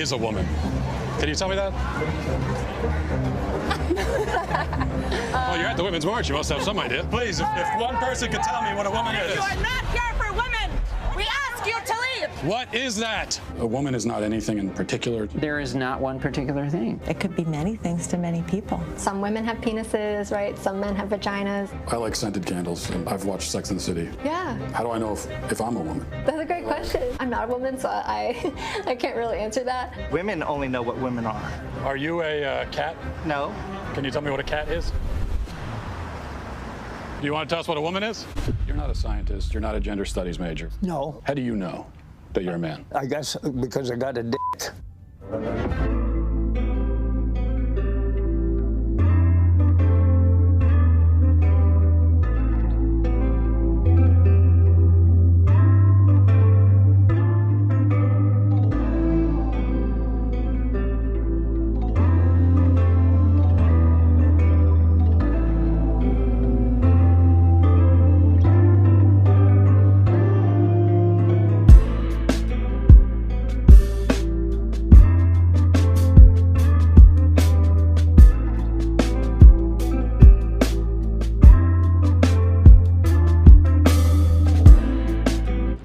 is a woman? Can you tell me that? Well, you're at the Women's March. You must have some idea. Please, if one person could tell me what a woman is. You are not here for women. We ask you to leave. What is that? A woman is not anything in particular. There is not one particular thing. It could be many things to many people. Some women have penises, right? Some men have vaginas. I like scented candles, and I've watched Sex and the City. Yeah. How do I know if I'm a woman? That's a great question. I'm not a woman, so I can't really answer that. Women only know what women are. Are you a cat? No. Can you tell me what a cat is? Do you want to tell us what a woman is? You're not a scientist. You're not a gender studies major. No. How do you know that you're a man? I guess because I got a dick.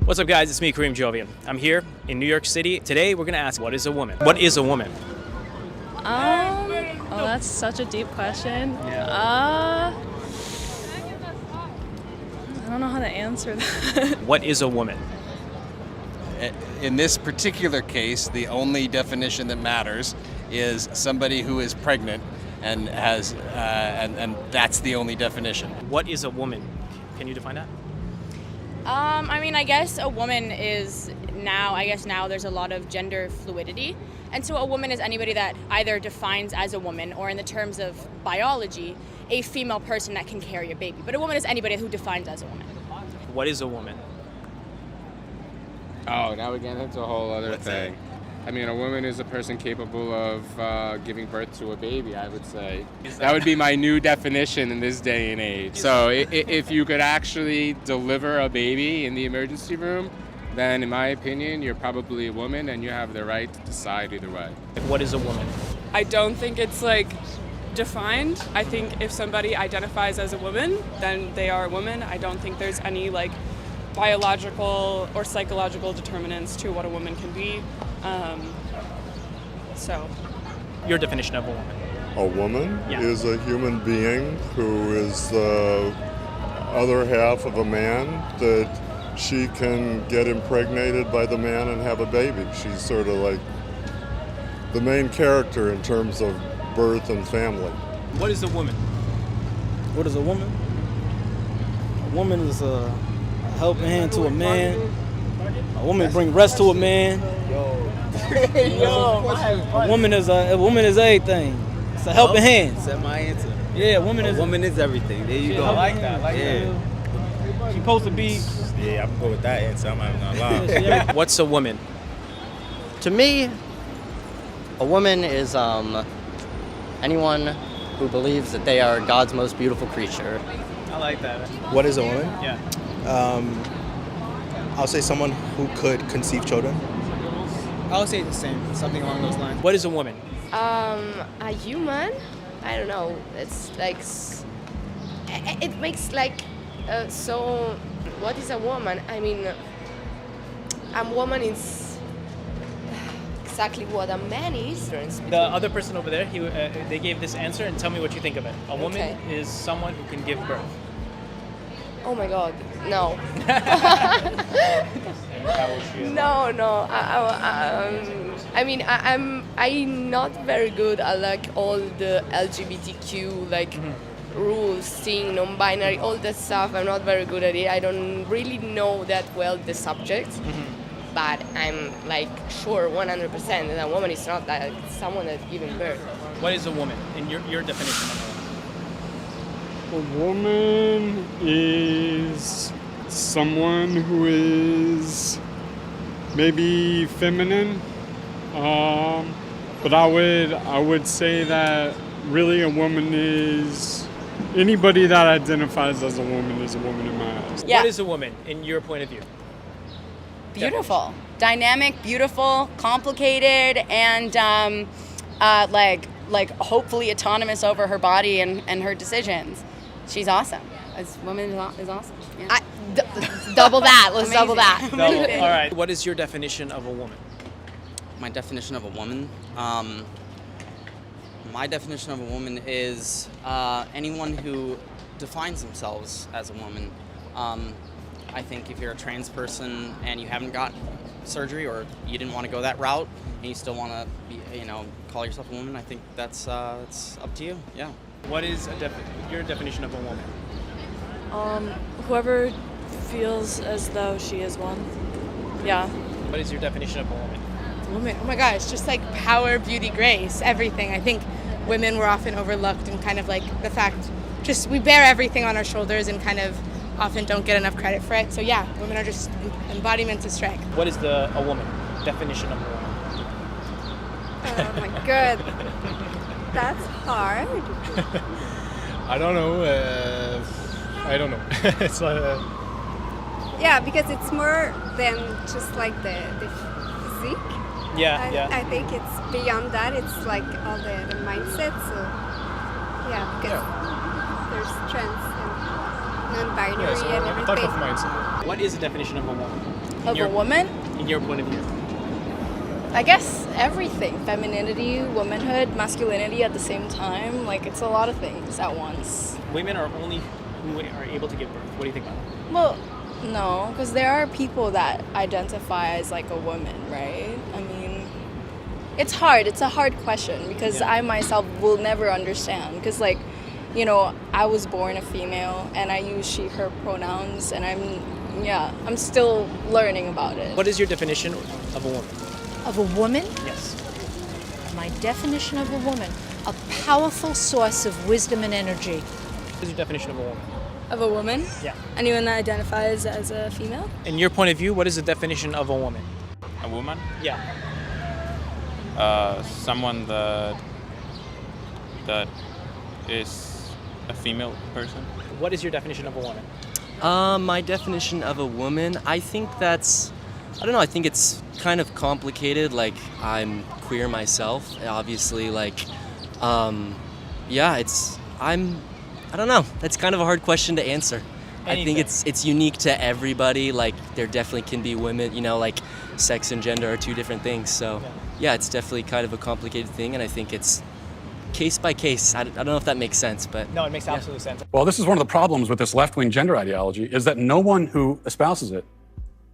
What's up, guys? It's me, Kareem Jovian. I'm here in New York City. Today, we're gonna ask, what is a woman? What is a woman? Oh, that's such a deep question. I don't know how to answer that. What is a woman? In this particular case, the only definition that matters is somebody who is pregnant and has, and that's the only definition. What is a woman? Can you define that? I mean, I guess a woman is now there's a lot of gender fluidity. And so a woman is anybody that either defines as a woman or in the terms of biology, a female person that can carry a baby. But a woman is anybody who defines as a woman. What is a woman? Oh, now we get into a whole other thing. I mean, a woman is a person capable of giving birth to a baby, I would say. That would be my new definition in this day and age. So if you could actually deliver a baby in the emergency room, then in my opinion, you're probably a woman and you have the right to decide either way. What is a woman? I don't think it's defined. I think if somebody identifies as a woman, then they are a woman. I don't think there's any biological or psychological determinants to what a woman can be. So, your definition of a woman? A woman is a human being who is the other half of a man that she can get impregnated by the man and have a baby. She's sort of like the main character in terms of birth and family. What is a woman? What is a woman? A woman is a helping hand to a man. A woman bring rest to a man. A woman is everything. It's a helping hand. That's my answer. Yeah, a woman is everything. There you go. I like that. She's supposed to be. Yeah, I'm going with that answer. I'm not gonna lie. What's a woman? To me, a woman is anyone who believes that they are God's most beautiful creature. I like that. What is a woman? Yeah. I'll say someone who could conceive children. I'll say the same, something along those lines. What is a woman? A human? I don't know. It's it makes so. What is a woman? I mean, a woman is exactly what a man is. The other person over there, they gave this answer, and tell me what you think of it. A woman is someone who can give birth. Oh my God, no. No. I mean, I'm not very good at all the LGBTQ rules, thing, non-binary, all that stuff. I'm not very good at it. I don't really know that well the subject, but I'm sure 100% that a woman is not someone that's giving birth. What is a woman in your definition of a woman? A woman is someone who is maybe feminine, but I would say that really a woman is anybody that identifies as a woman in my eyes. Yeah. What is a woman in your point of view? Beautiful. dynamic, beautiful, complicated, and like hopefully autonomous over her body and her decisions. She's awesome. As woman is awesome. Yeah. Double that. Let's double that. Double. All right. What is your definition of a woman? My definition of a woman? My definition of a woman is anyone who defines themselves as a woman. I think if you're a trans person and you haven't got surgery or you didn't want to go that route and you still want to be, call yourself a woman, I think that's it's up to you. Yeah. What is your definition of a woman? Whoever feels as though she is one. Yeah. What is your definition of a woman? Woman, oh my gosh, just like power, beauty, grace, everything. I think women were often overlooked and kind of like the fact, just we bear everything on our shoulders and kind of often don't get enough credit for it. So yeah, women are just embodiments of strength. What is a woman? Definition of a woman? Oh my god. That's hard. I don't know. I don't know. It's Yeah, because it's more than just like the physique. Yeah, I think it's beyond that. It's like all the mindset. So yeah, because there's trans and non-binary and everything. Type of mindset. What is the definition of a woman? Of a woman? In your point of view. I guess everything. Femininity, womanhood, masculinity at the same time. Like it's a lot of things at once. Women are only who are able to give birth. What do you think about that? Well, no, because there are people that identify as like a woman, right? I mean, it's hard. It's a hard question because I myself will never understand. Because like, I was born a female and I use she, her pronouns, and I'm still learning about it. What is your definition of a woman? Of a woman? Yes. My definition of a woman, a powerful source of wisdom and energy. What is your definition of a woman? Of a woman? Yeah. Anyone that identifies as a female? In your point of view, what is the definition of a woman? A woman? Yeah. Someone that is a female person. What is your definition of a woman? My definition of a woman, I think that's, I don't know, I think it's kind of complicated. Like, I'm queer myself, obviously, like, I don't know. That's kind of a hard question to answer. I think it's unique to everybody. Like, there definitely can be women, like sex and gender are two different things. So, yeah, it's definitely kind of a complicated thing, and I think it's case by case. I don't know if that makes sense, but... No, it makes absolute sense. Well, this is one of the problems with this left-wing gender ideology, is that no one who espouses it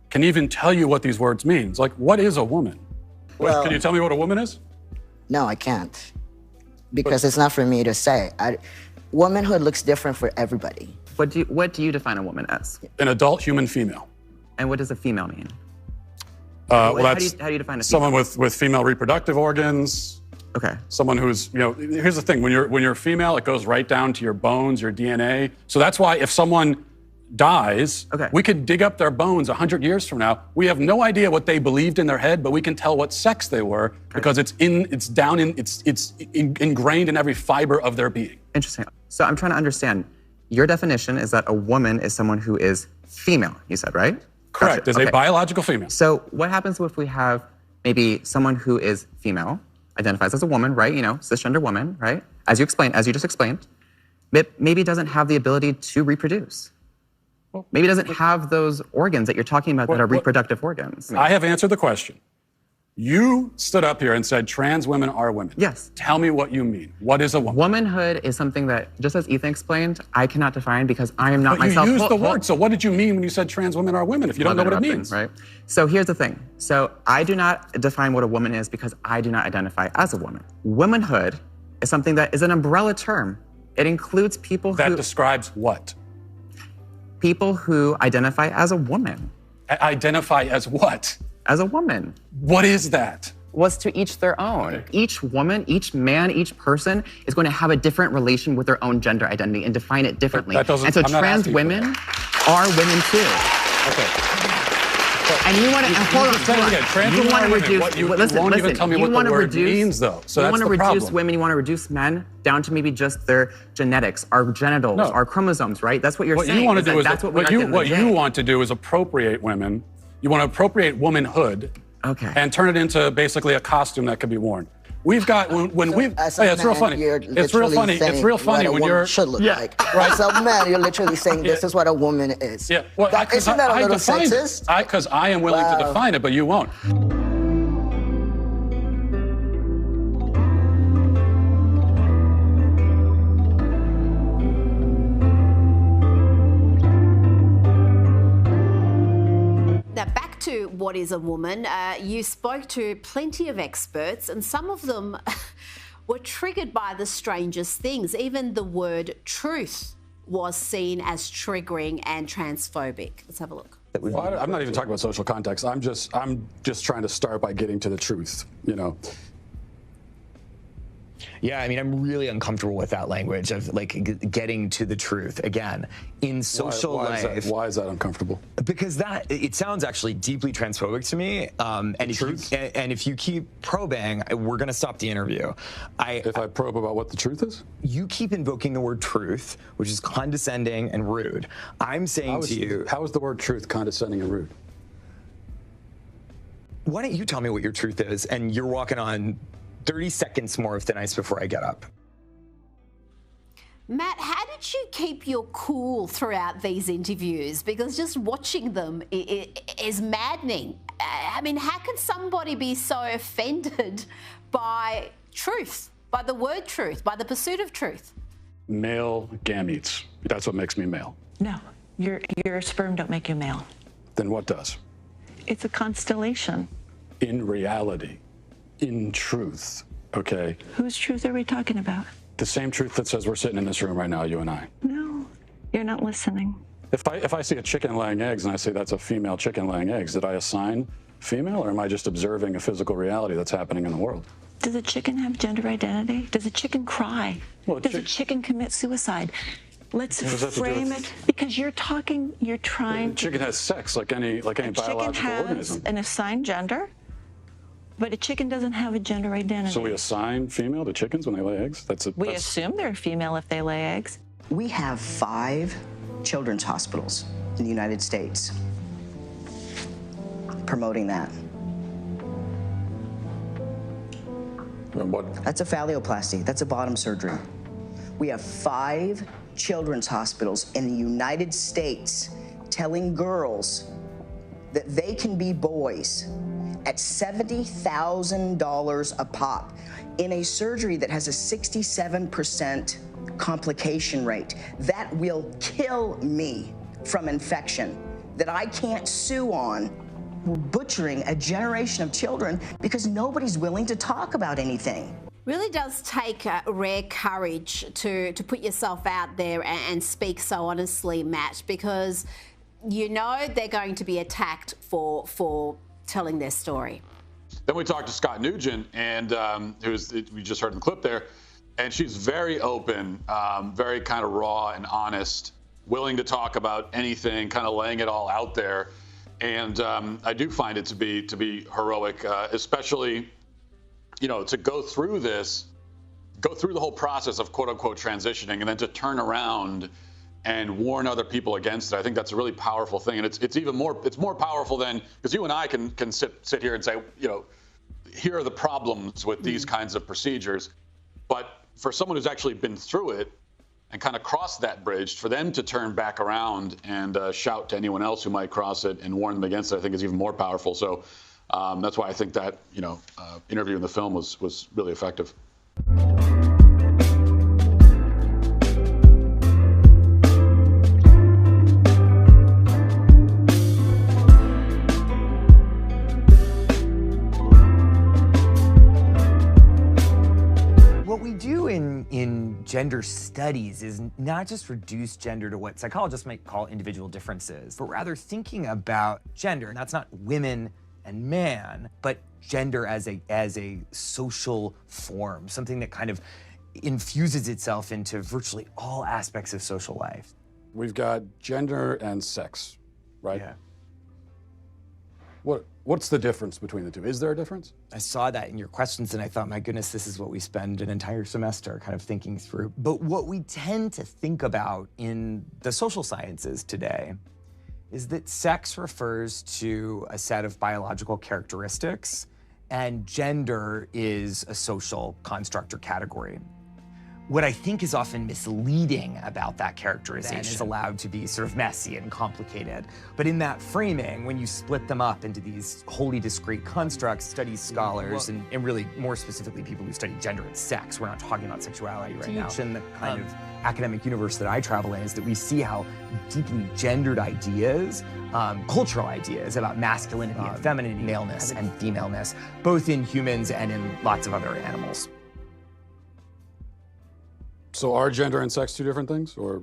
can even tell you what these words mean. Like, what is a woman? Well, can you tell me what a woman is? No, I can't. Because it's not for me to say. Womanhood looks different for everybody. What do you define a woman as? An adult human female. And what does a female mean? Well, that's how do you define a female? someone with female reproductive organs. Okay. Someone who's, here's the thing, when you're female, it goes right down to your bones, your DNA. So that's why if someone dies, we could dig up their bones 100 years from now. We have no idea what they believed in their head, but we can tell what sex they were because it's ingrained in every fiber of their being. Interesting. So I'm trying to understand. Your definition is that a woman is someone who is female, you said, right? Correct. Gotcha. Is a biological female. So what happens if we have maybe someone who is female, identifies as a woman, right? Cisgender woman, right? As you just explained, but maybe doesn't have the ability to reproduce. Maybe doesn't have those organs that you're talking about that are reproductive organs. I have answered the question. You stood up here and said trans women are women. Yes. Tell me what you mean. What is a woman? Womanhood is something that, just as Ethan explained, I cannot define because I am not myself. You used the word, so what did you mean when you said trans women are women if you don't know what it means? Right. So here's the thing. So I do not define what a woman is because I do not identify as a woman. Womanhood is something that is an umbrella term. It includes people that describes what? People who identify as a woman. Identify as what? As a woman. What is that? Was to each their own. Okay. Each woman, each man, each person is going to have a different relation with their own gender identity and define it differently. And so trans women are women too. Okay. And you want to hold on. You want to reduce. You won't even tell me what the word means, though. So you that's want to the problem. reduce women. You want to reduce men down to maybe just their genetics, our genitals, our chromosomes, right? That's what you're saying. What you want to do is that's what you want to do is appropriate women. You want to appropriate womanhood Okay. and turn it into basically a costume that could be worn. We've got when we've hey, it's real funny. It's real funny. It's real funny when you're should look like. right. As a man, you're literally saying this is what a woman is. Yeah, well, Isn't that a little defined sexist? it. Because I am willing to define it, but you won't. Now, back to what is a woman. You spoke to plenty of experts, and some of them were triggered by the strangest things. Even the word truth was seen as triggering and transphobic. Let's have a look. Well, I'm not even talking about social context. I'm just trying to start by getting to the truth, you know. Yeah, I mean, I'm really uncomfortable with that language of like getting to the truth. Again, in social life. Why is that uncomfortable? Because it sounds actually deeply transphobic to me. And if you keep probing, we're going to stop the interview. If I probe about what the truth is? You keep invoking the word truth, which is condescending and rude. I'm saying to you. How is the word truth condescending and rude? Why don't you tell me what your truth is? And you're walking on 30 seconds more of thin ice before I get up. Matt, how did you keep your cool throughout these interviews? Because just watching them is maddening. I mean, how can somebody be so offended by truth, by the word truth, by the pursuit of truth? Male gametes. That's what makes me male. No, your sperm don't make you male. Then what does? It's a constellation. In reality. In truth, okay? Whose truth are we talking about? The same truth that says we're sitting in this room right now, you and I. No, you're not listening. If I see a chicken laying eggs and I say that's a female chicken laying eggs, did I assign female, or am I just observing a physical reality that's happening in the world? Does a chicken have gender identity? Does a chicken cry? Does a chicken commit suicide? Let's frame it, because you're trying. A chicken has sex like any biological organism. Chicken has an assigned gender. But a chicken doesn't have a gender identity. So we assign female to chickens when they lay eggs? We assume they're female if they lay eggs. We have 5 children's hospitals in the United States promoting that. And what? That's a phalloplasty. That's a bottom surgery. We have 5 children's hospitals in the United States telling girls that they can be boys at $70,000 a pop in a surgery that has a 67% complication rate. That will kill me from infection, that I can't sue on. We're butchering a generation of children because nobody's willing to talk about anything. Really does take rare courage to put yourself out there and speak so honestly, Matt, because you know they're going to be attacked for telling their story. Then we talked to Scott Nugent, and we just heard in the clip there, and she's very open, very kind of raw and honest, willing to talk about anything, kind of laying it all out there. And I do find it to be heroic, especially, you know, to go through the whole process of quote unquote transitioning, and then to turn around and warn other people against it. I think that's a really powerful thing, and it's more powerful than, because you and I can sit here and say, you know, here are the problems with these kinds of procedures, but for someone who's actually been through it and kind of crossed that bridge, for them to turn back around and shout to anyone else who might cross it and warn them against it, I think is even more powerful. So that's why I think that, you know, interview in the film was really effective. In gender studies is not just reduce gender to what psychologists might call individual differences, but rather thinking about gender. And that's not women and man, but gender as a social form, something that kind of infuses itself into virtually all aspects of social life. We've got gender and sex, right? Yeah. What's the difference between the two? Is there a difference? I saw that in your questions and I thought, my goodness, this is what we spend an entire semester kind of thinking through. But what we tend to think about in the social sciences today is that sex refers to a set of biological characteristics, and gender is a social construct or category. What I think is often misleading about that characterization is allowed to be sort of messy and complicated. But in that framing, when you split them up into these wholly discrete constructs, studies scholars, and really more specifically people who study gender and sex, we're not talking about sexuality right now. In the kind of academic universe that I travel in is that we see how deeply gendered ideas, cultural ideas about masculinity and femininity, maleness and femaleness, both in humans and in lots of other animals. So are gender and sex two different things, or?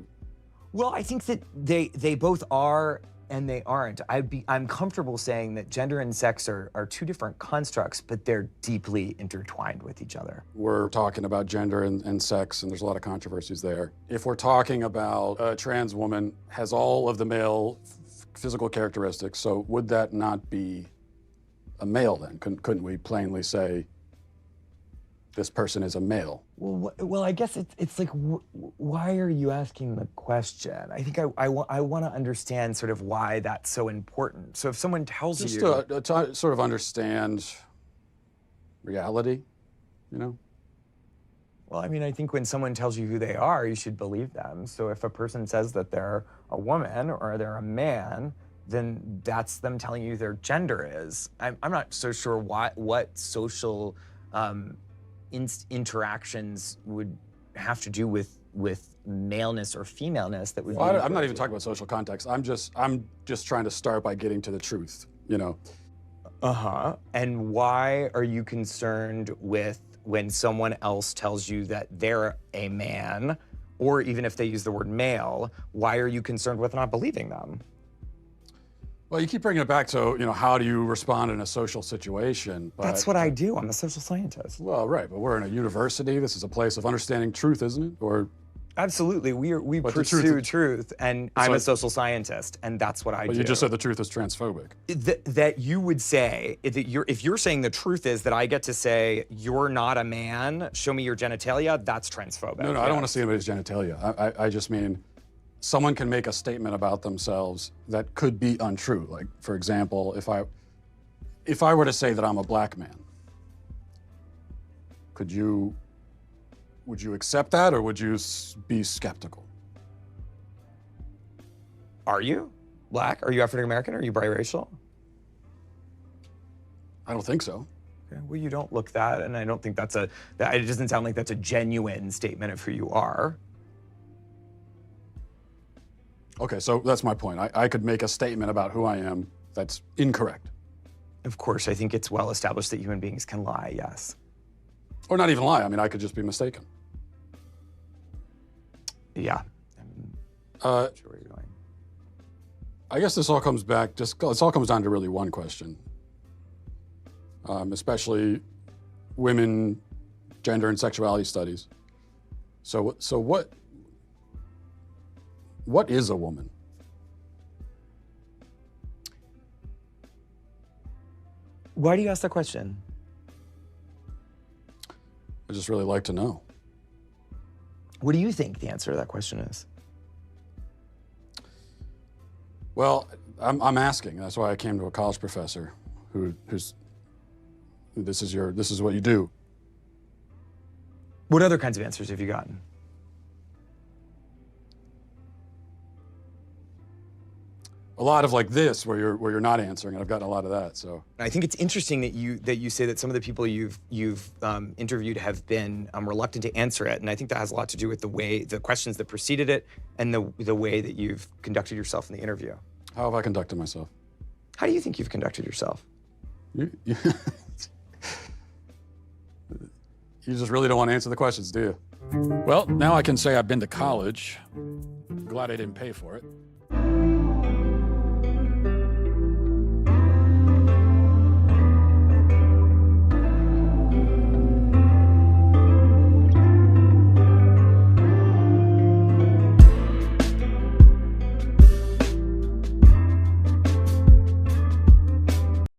Well, I think that they both are and they aren't. I'm comfortable saying that gender and sex are two different constructs, but they're deeply intertwined with each other. We're talking about gender and sex, and there's a lot of controversies there. If we're talking about a trans woman has all of the male physical characteristics, so would that not be a male then? Couldn't we plainly say this person is a male? Well, I guess it's like, why are you asking the question? I think I want to understand sort of why that's so important. So if someone tells you... Just to sort of understand reality, you know? Well, I mean, I think when someone tells you who they are, you should believe them. So if a person says that they're a woman or they're a man, then that's them telling you who their gender is. I'm not so sure what social interactions would have to do with maleness or femaleness that would. Well, I'm not even talking about social context. I'm just trying to start by getting to the truth, you know. And why are you concerned with when someone else tells you that they're a man, or even if they use the word male, why are you concerned with not believing them? Well, you keep bringing it back to, you know, how do you respond in a social situation? But, that's what I do. I'm a social scientist. Well, right, but we're in a university. This is a place of understanding truth, isn't it? Or absolutely, we pursue truth, and I'm a social scientist, and that's what I do. But you just said the truth is transphobic. That you would say that if you're saying the truth is that I get to say you're not a man, show me your genitalia, that's transphobic. No, I don't want to see anybody's genitalia. I just mean, someone can make a statement about themselves that could be untrue. Like, for example, if I were to say that I'm a black man, would you accept that, or would you be skeptical? Are you black? Are you African American? Are you biracial? I don't think so. Okay, well, you don't look that, and I don't think it doesn't sound like that's a genuine statement of who you are. Okay, so that's my point. I could make a statement about who I am that's incorrect. Of course, I think it's well established that human beings can lie, yes. Or not even lie. I mean, I could just be mistaken. Yeah. Sure where you're going. I guess this all comes back, it all comes down to really one question. Especially women, gender, and sexuality studies. So what is a woman? Why do you ask that question? I just really like to know. What do you think the answer to that question is? Well, I'm asking. That's why I came to a college professor who's this is what you do. What other kinds of answers have you gotten? A lot of like this, where you're not answering, and I've gotten a lot of that. So I think it's interesting that you say that some of the people you've interviewed have been reluctant to answer it, and I think that has a lot to do with the questions that preceded it, and the way that you've conducted yourself in the interview. How have I conducted myself? How do you think you've conducted yourself? You just really don't want to answer the questions, do you? Well, now I can say I've been to college. I'm glad I didn't pay for it.